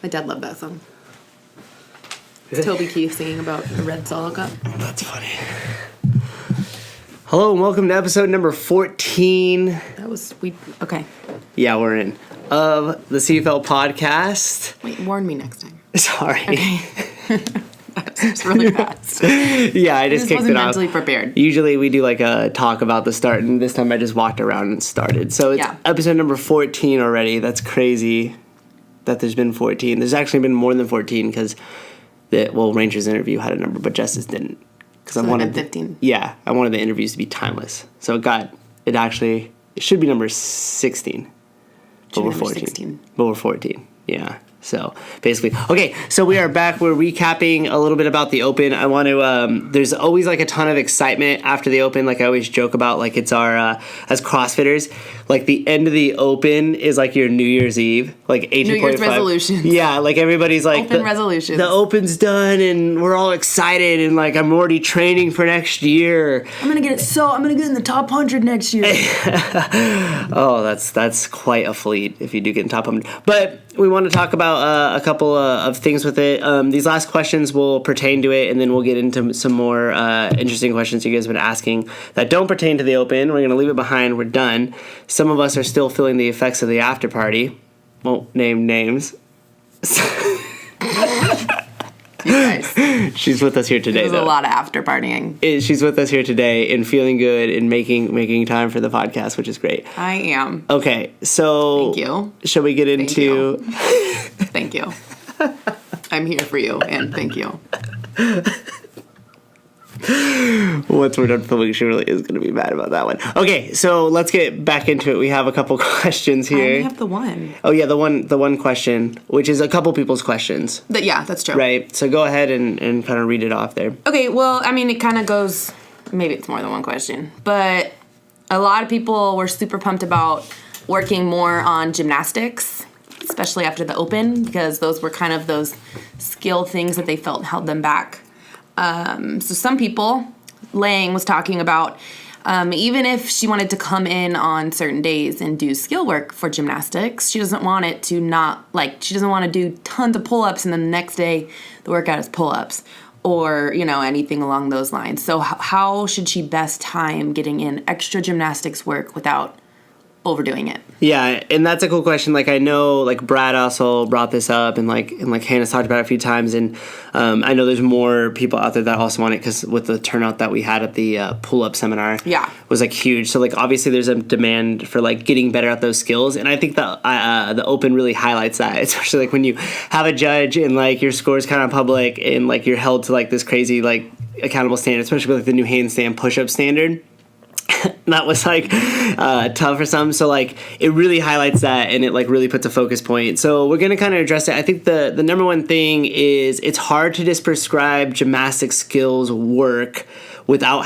My dad loved that song. It's Toby Keith singing about a red solo cup. That's funny. Hello and welcome to episode number 14. That was sweet. Okay. Yeah, we're in. Of the CFL podcast. Wait, warn me next time. Sorry. Okay. It's really fast. Yeah, I just kicked it off. Mentally prepared. Usually we do like a talk about the start, and this time I just walked around and started. So it's episode number 14 already. That's crazy that there's been 14. There's actually been more than 14 because Ranger's interview had a number, but Justice didn't. So I wanted 15. Yeah, I wanted the interviews to be timeless. So it should be number 16. But we're 14. 16. But we're 14. Yeah. So basically, okay, so we are back. We're recapping a little bit about the Open. I want to, there's always like a ton of excitement after the Open. Like I always joke about, like it's our, as CrossFitters, like the end of the Open is like your New Year's Eve, like 18.5. New Year's resolutions. Yeah, like everybody's like, Open resolutions. The Open's done and we're all excited and like I'm already training for next year. I'm going to get in the top 100 next year. Oh, that's quite a fleet if you do get in top 100. But we want to talk about a couple of things with it. These last questions will pertain to it, and then we'll get into some more interesting questions you guys have been asking that don't pertain to the Open. We're going to leave it behind. We're done. Some of us are still feeling the effects of the after party. Won't name names. You guys. She's with us here today, There's a lot of after partying. She's with us here today and feeling good and making time for the podcast, which is great. I am. Okay, so... Thank you. Shall we get into... Thank you. I'm here for you, and thank you. Once we're done filming, she really is going to be mad about that one. Okay, so let's get back into it. We have a couple questions here. I only have the one. Oh, yeah, the one question, which is a couple people's questions. That's true. Right, so go ahead and kind of read it off there. Okay, well, I mean, it kind of goes, maybe it's more than one question, but a lot of people were super pumped about working more on gymnastics, especially after the Open, because those were kind of those skill things that they felt held them back. So some people, Lang was talking about, even if she wanted to come in on certain days and do skill work for gymnastics, she doesn't want it to she doesn't want to do tons of pull-ups and then the next day the workout is pull-ups or, anything along those lines. So how should she best time getting in extra gymnastics work without overdoing it? Yeah, and that's a cool question. Like I know, like Brad also brought this up, and Hannah's talked about it a few times, and I know there's more people out there that also want it because with the turnout that we had at the pull-up seminar, was like huge. So like obviously there's a demand for like getting better at those skills, and I think that the Open really highlights that, especially like when you have a judge and like your score's kind of public and like you're held to like this crazy like accountable standard, especially with like the new handstand push-up standard. That was like tough for some, so like it really highlights that and it like really puts a focus point. So we're gonna kind of address it. I think the number one thing is it's hard to just prescribe gymnastic skills work without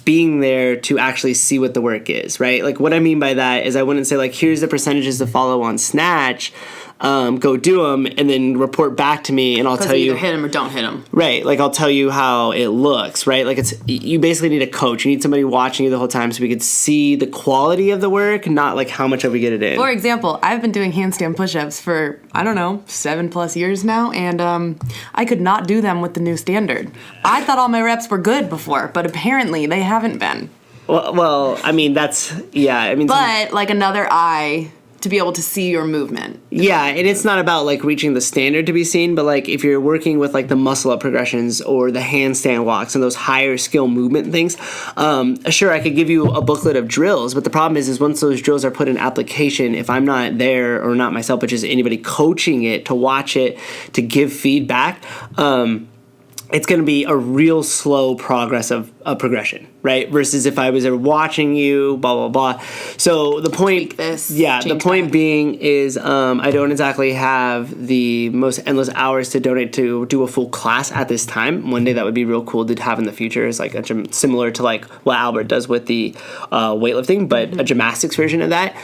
being there to actually see what the work is, right? Like what I mean by that is I wouldn't say like here's the percentages to follow on snatch. Go do them and then report back to me and I'll tell you either hit them or don't hit them. Right, like I'll tell you how it looks, right? Like you basically need a coach. You need somebody watching you the whole time so we could see the quality of the work, not like how much of we get it in. For example, I've been doing handstand push-ups for, 7+ years now, and I could not do them with the new standard. I thought all my reps were good before, but apparently they haven't been. Well, I mean, but like another eye to be able to see your movement. Yeah, and it's not about like reaching the standard to be seen, but like if you're working with like the muscle up progressions or the handstand walks and those higher skill movement things, sure, I could give you a booklet of drills, but the problem is once those drills are put in application, if I'm not there or not myself, but just anybody coaching it, to watch it, to give feedback, it's going to be a real slow progress of progression, right? Versus if I was there watching you, blah, blah, blah. So the point, the point being is I don't exactly have the most endless hours to donate to do a full class at this time. One day that would be real cool to have in the future is like similar to like what Albert does with the weightlifting, but a gymnastics version of that.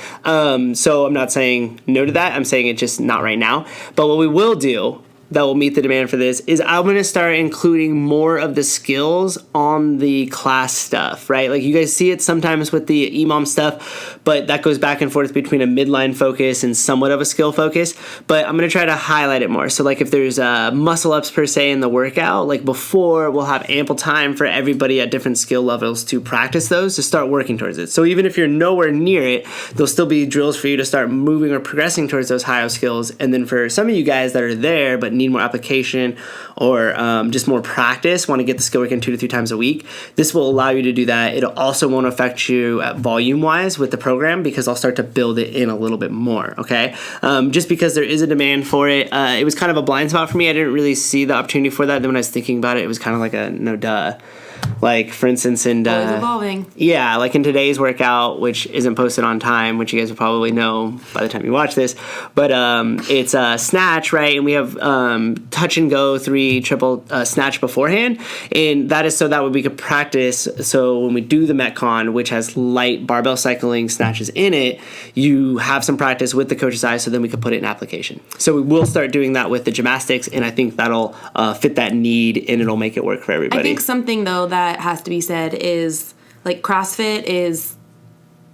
So I'm not saying no to that. I'm saying it's just not right now. But what we will do that will meet the demand for this is I'm going to start including more of the skills on the class stuff, right? Like you guys see it sometimes with the EMOM stuff, but that goes back and forth between a midline focus and somewhat of a skill focus. But I'm going to try to highlight it more. So like if there's muscle ups per se in the workout, like before, we'll have ample time for everybody at different skill levels to practice those, to start working towards it. So even if you're nowhere near it, there'll still be drills for you to start moving or progressing towards those higher skills. And then for some of you guys that are there but need more application or just more practice, want to get the skill work in 2 to 3 times a week, this will allow you to do that. It also won't affect you volume-wise with the program because I'll start to build it in a little bit more, okay? Just because there is a demand for it. It was kind of a blind spot for me. I didn't really see the opportunity for that. Then when I was thinking about it, it was kind of like a no duh. Like, for instance, in always evolving. Yeah, like in today's workout, which isn't posted on time, which you guys will probably know by the time you watch this, but it's a snatch, right? And we have touch and go 3 triple snatch beforehand, and that is so that way we could practice. So when we do the Metcon, which has light barbell cycling snatches in it, you have some practice with the coach's eye, so then we could put it in application. So we will start doing that with the gymnastics, and I think that'll fit that need, and it'll make it work for everybody. I think something though that has to be said is like CrossFit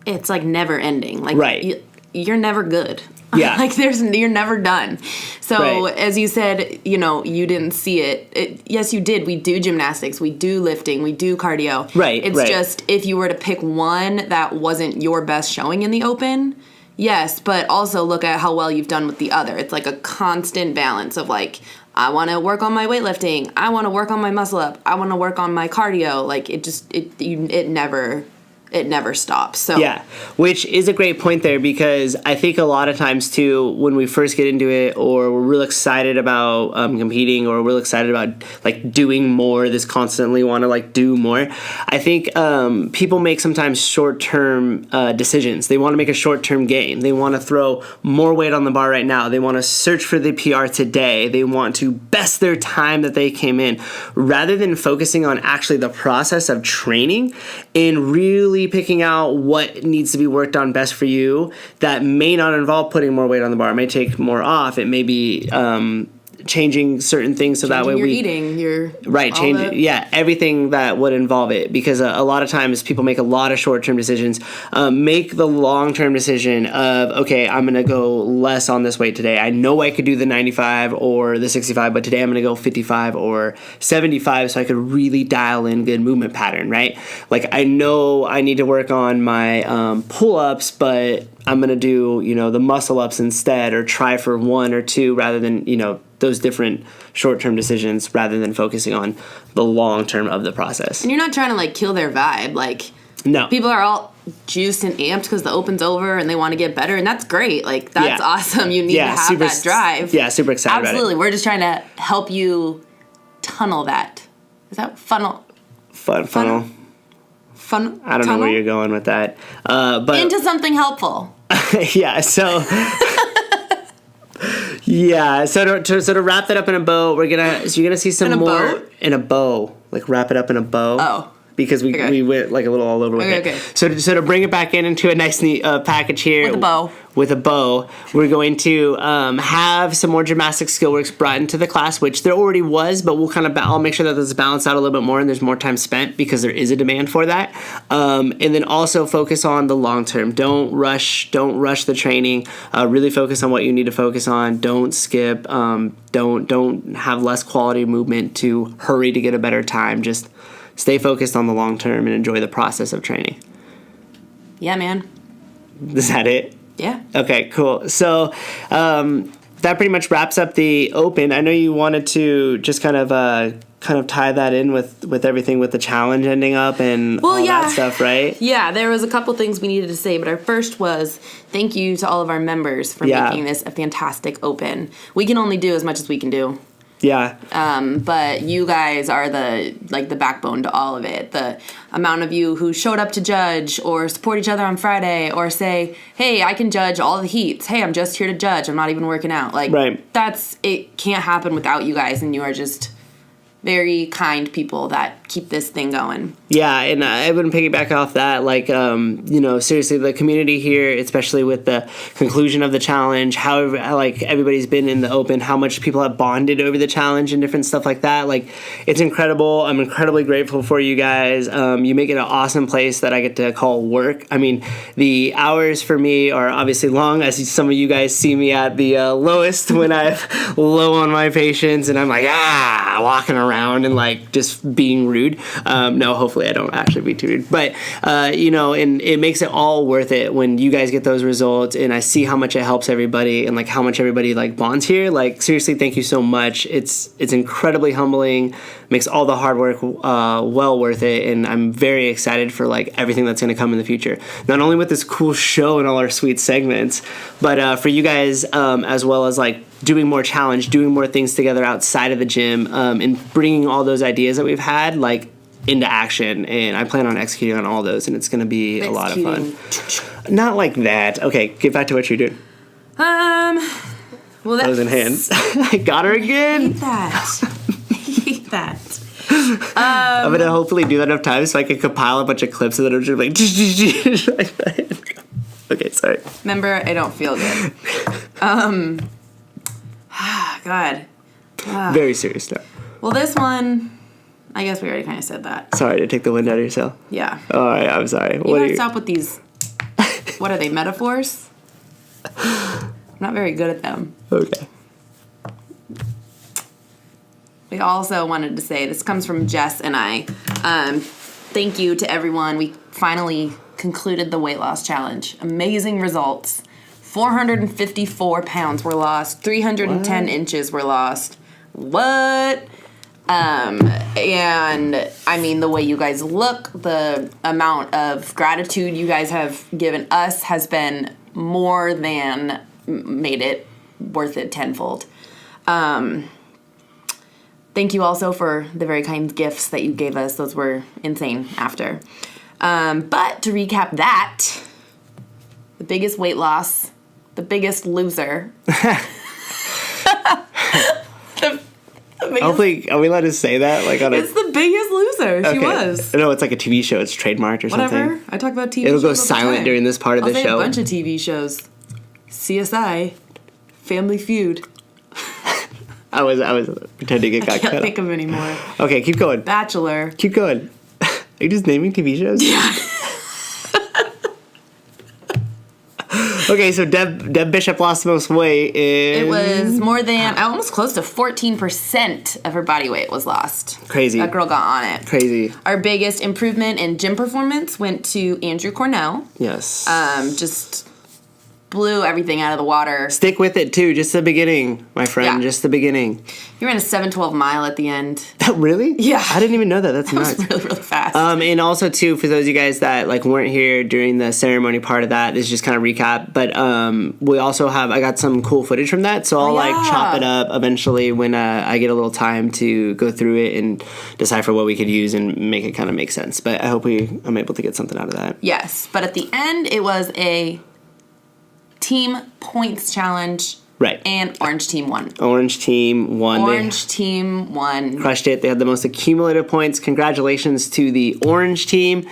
it's like never ending. Like right. You're never good. Yeah. Like you're never done. So right. As you said, you didn't see it. Yes, you did. We do gymnastics, we do lifting, we do cardio. Right. It's just if you were to pick one that wasn't your best showing in the open, yes, but also look at how well you've done with the other. It's like a constant balance of like, I want to work on my weightlifting. I want to work on my muscle up. I want to work on my cardio. Like it never stops. So yeah, which is a great point there, because I think a lot of times too, when we first get into it, or we're real excited about competing, or we're real excited about like doing more, this constantly want to like do more, I think people make sometimes short-term decisions. They want to make a short-term gain. They want to throw more weight on the bar right now. They want to search for the PR today. They want to best their time that they came in, rather than focusing on actually the process of training and really picking out what needs to be worked on best for you. That may not involve putting more weight on the bar. It may take more off. It may be changing certain things so that way you're eating, you're right, everything that would involve it, because a lot of times people make a lot of short-term decisions. Make the long-term decision of, okay, I'm gonna go less on this weight today. I know I could do the 95 or the 65, but today I'm gonna go 55 or 75 so I could really dial in good movement pattern, right? Like I know I need to work on my pull-ups, but I'm going to do, the muscle ups instead, or try for 1 or 2 rather than, those different short-term decisions, rather than focusing on the long-term of the process. And you're not trying to like kill their vibe. Like no, people are all juiced and amped because the open's over and they want to get better, and that's great. Like that's awesome. You need to have that drive. Yeah, super excited Absolutely. about it. We're just trying to help you tunnel that. Is that funnel? Funnel. I don't know where you're going with that. But into something helpful. Yeah, so to wrap that up in a bow, you're gonna see some more in a bow, like wrap it up in a bow. Oh. Because we went like a little all over with it. Okay. So to bring it back into a nice neat package here with a bow, we're going to have some more gymnastic skill works brought into the class, which there already was, but we'll I'll make sure that this is balanced out a little bit more and there's more time spent, because there is a demand for that. And then also focus on the long term. Don't rush the training. Really focus on what you need to focus on. Don't skip. Don't have less quality movement to hurry to get a better time. Just stay focused on the long term and enjoy the process of training. Yeah, man. Is that it? Yeah. Okay, cool. So that pretty much wraps up the Open. I know you wanted to just kind of tie that in with everything with the challenge ending up and that stuff, right? Yeah, there was a couple things we needed to say, but our first was thank you to all of our members for making this a fantastic Open. We can only do as much as we can do. Yeah. But you guys are the backbone to all of it. The amount of you who showed up to judge or support each other on Friday or say, hey, I can judge all the heats. Hey, I'm just here to judge. I'm not even working out. Like, it can't happen without you guys. And you are just very kind people that keep this thing going. Yeah, and I wouldn't piggyback off that. Like, seriously, the community here, especially with the conclusion of the challenge, how like everybody's been in the open, how much people have bonded over the challenge and different stuff like that. Like, it's incredible. I'm incredibly grateful for you guys. You make it an awesome place that I get to call work. I mean, the hours for me are obviously long, as some of you guys see me at the lowest when I'm low on my patience, and I'm like, walking around and like just being rude. No, hopefully I don't actually be too rude. But, and it makes it all worth it when you guys get those results and I see how much it helps everybody and like how much everybody like bonds here. Like, seriously, thank you so much. It's incredibly humbling, makes all the hard work well worth it. And I'm very excited for like everything that's going to come in the future. Not only with this cool show and all our sweet segments, but for you guys as well as like doing more challenge, doing more things together outside of the gym, and bringing all those ideas that we've had like into action. And I plan on executing on all those, and it's going to be a lot of fun. Not like that. Okay, get back to what you're doing. Well, that's... Frozen hands. I got her again. I hate that. I'm going to hopefully do that enough times so I can compile a bunch of clips and then I'm just like... Okay, sorry. Remember, I don't feel good. God. Very serious now. Well, this one, I guess we already kind of said that. Sorry to take the wind out of yourself. Yeah. All right, I'm sorry. You gotta stop with these, what are they, metaphors? I'm not very good at them. Okay. We also wanted to say, this comes from Jess and I. Thank you to everyone. We finally concluded the weight loss challenge. Amazing results. 454 pounds were lost. 310 inches were lost. What? And I mean, the way you guys look, the amount of gratitude you guys have given us has been more than made it worth it tenfold. Thank you also for the very kind gifts that you gave us. Those were insane after. But to recap that, the biggest weight loss, the biggest loser. Hopefully, are we allowed to say that? Like on it's the biggest loser. Okay. She was. No, it's like a TV show. It's trademarked or Whatever. something. I talk about TV It'll shows go all the silent time. during this part of the show. A bunch of TV shows. CSI, Family Feud. I was pretending it got I can't cut think off. of any more. Okay, keep going. Bachelor. Keep going. Are you just naming TV shows? Yeah. Okay, so Deb Bishop lost the most weight in... It was more than, almost close to 14% of her body weight was lost. Crazy. That girl got on it. Crazy. Our biggest improvement in gym performance went to Andrew Cornell. Yes. Just blew everything out of the water. Stick with it, too. Just the beginning, my friend. Yeah. Just the beginning. You ran a 7:12 mile at the end. Really? Yeah. I didn't even know that. That's nuts. That was really, really fast. And also, too, for those of you guys that like weren't here during the ceremony part of that, this is just kind of recap. But we also I got some cool footage from that, so I'll like chop it up eventually when I get a little time to go through it and decipher what we could use and make it kind of make sense. But I hope I'm able to get something out of that. Yes, but at the end, it was a team points challenge. Right. And Orange Team won. Orange Team won. Orange Team won. Crushed it. They had the most accumulative points. Congratulations to the Orange Team.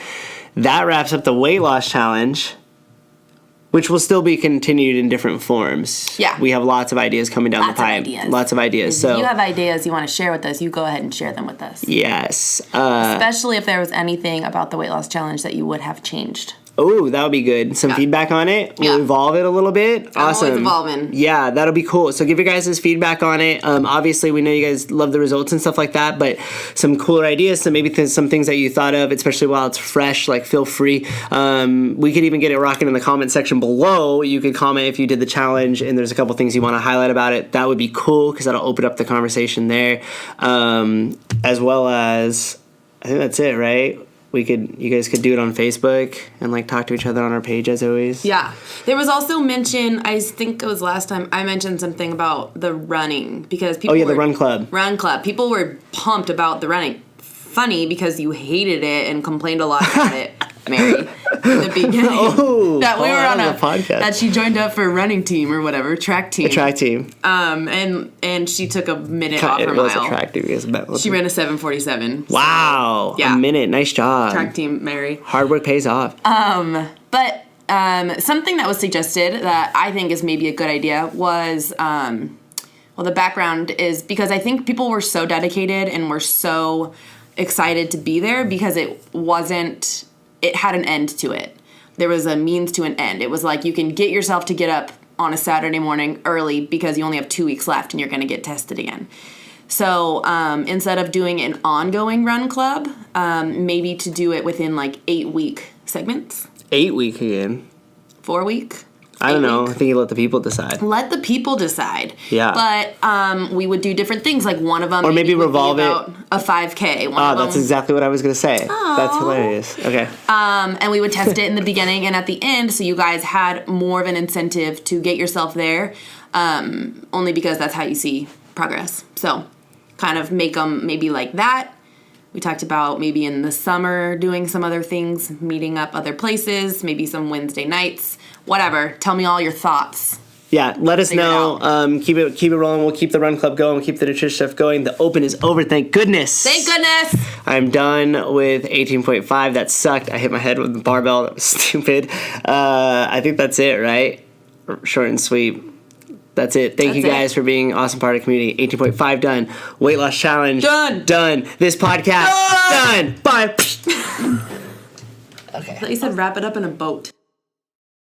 That wraps up the weight loss challenge, which will still be continued in different forms. Yeah. We have lots of ideas coming down the pipe. Lots of ideas. So if you have ideas you want to share with us, you go ahead and share them with us. Yes. Especially if there was anything about the weight loss challenge that you would have changed. Oh, that would be good. Some feedback on it. We'll evolve it a little bit. Awesome. Always evolving. Yeah, that'll be cool. So give your guys' feedback on it. Obviously, we know you guys love the results and stuff like that, but some cooler ideas, so maybe some things that you thought of, especially while it's fresh, like feel free. We could even get it rocking in the comment section below. You could comment if you did the challenge and there's a couple things you want to highlight about it. That would be cool because that'll open up the conversation there. As well as, I think that's it, right? You guys could do it on Facebook and like talk to each other on our page as always. Yeah. There was also mention, I think it was last time, I mentioned something about the running because people the run club. Run club. People were pumped about the running. Funny because you hated it and complained a lot about it. Mary in the beginning. Oh, that we were on a podcast. That she joined up for a running team or whatever, track team. A track team. And she took a minute off her It was mile. a track team. She ran a 7:47. Wow. Yeah. A minute. Nice job. Track team, Mary. Hard work pays off. But something that was suggested that I think is maybe a good idea was, the background is because I think people were so dedicated and were so excited to be there because it had an end to it. There was a means to an end. It was like you can get yourself to get up on a Saturday morning early because you only have 2 weeks left and you're going to get tested again. So instead of doing an ongoing run club, maybe to do it within like 8-week segments. 8 week again. 4 week? I don't know. I think you let the people decide. Let the people decide. Yeah. But we would do different things. Like one of them, or maybe revolve it. A 5K. That's exactly what I was gonna say. Aww. That's hilarious. Okay. And we would test it in the beginning and at the end, so you guys had more of an incentive to get yourself there. Only because that's how you see progress. So, kind of make them maybe like that. We talked about maybe in the summer doing some other things, meeting up other places, maybe some Wednesday nights, whatever. Tell me all your thoughts. Yeah, let us know. Keep it rolling. We'll keep the run club going. We'll keep the nutrition stuff going. The Open is over. Thank goodness. Thank goodness. I'm done with 18.5. That sucked. I hit my head with the barbell. That was stupid. I think that's it, right? Short and sweet. That's it. Thank you guys for being an awesome part of the community. 18.5 done. Weight loss challenge. Done. This podcast. Done. Bye. Okay. I thought you said wrap it up in a boat.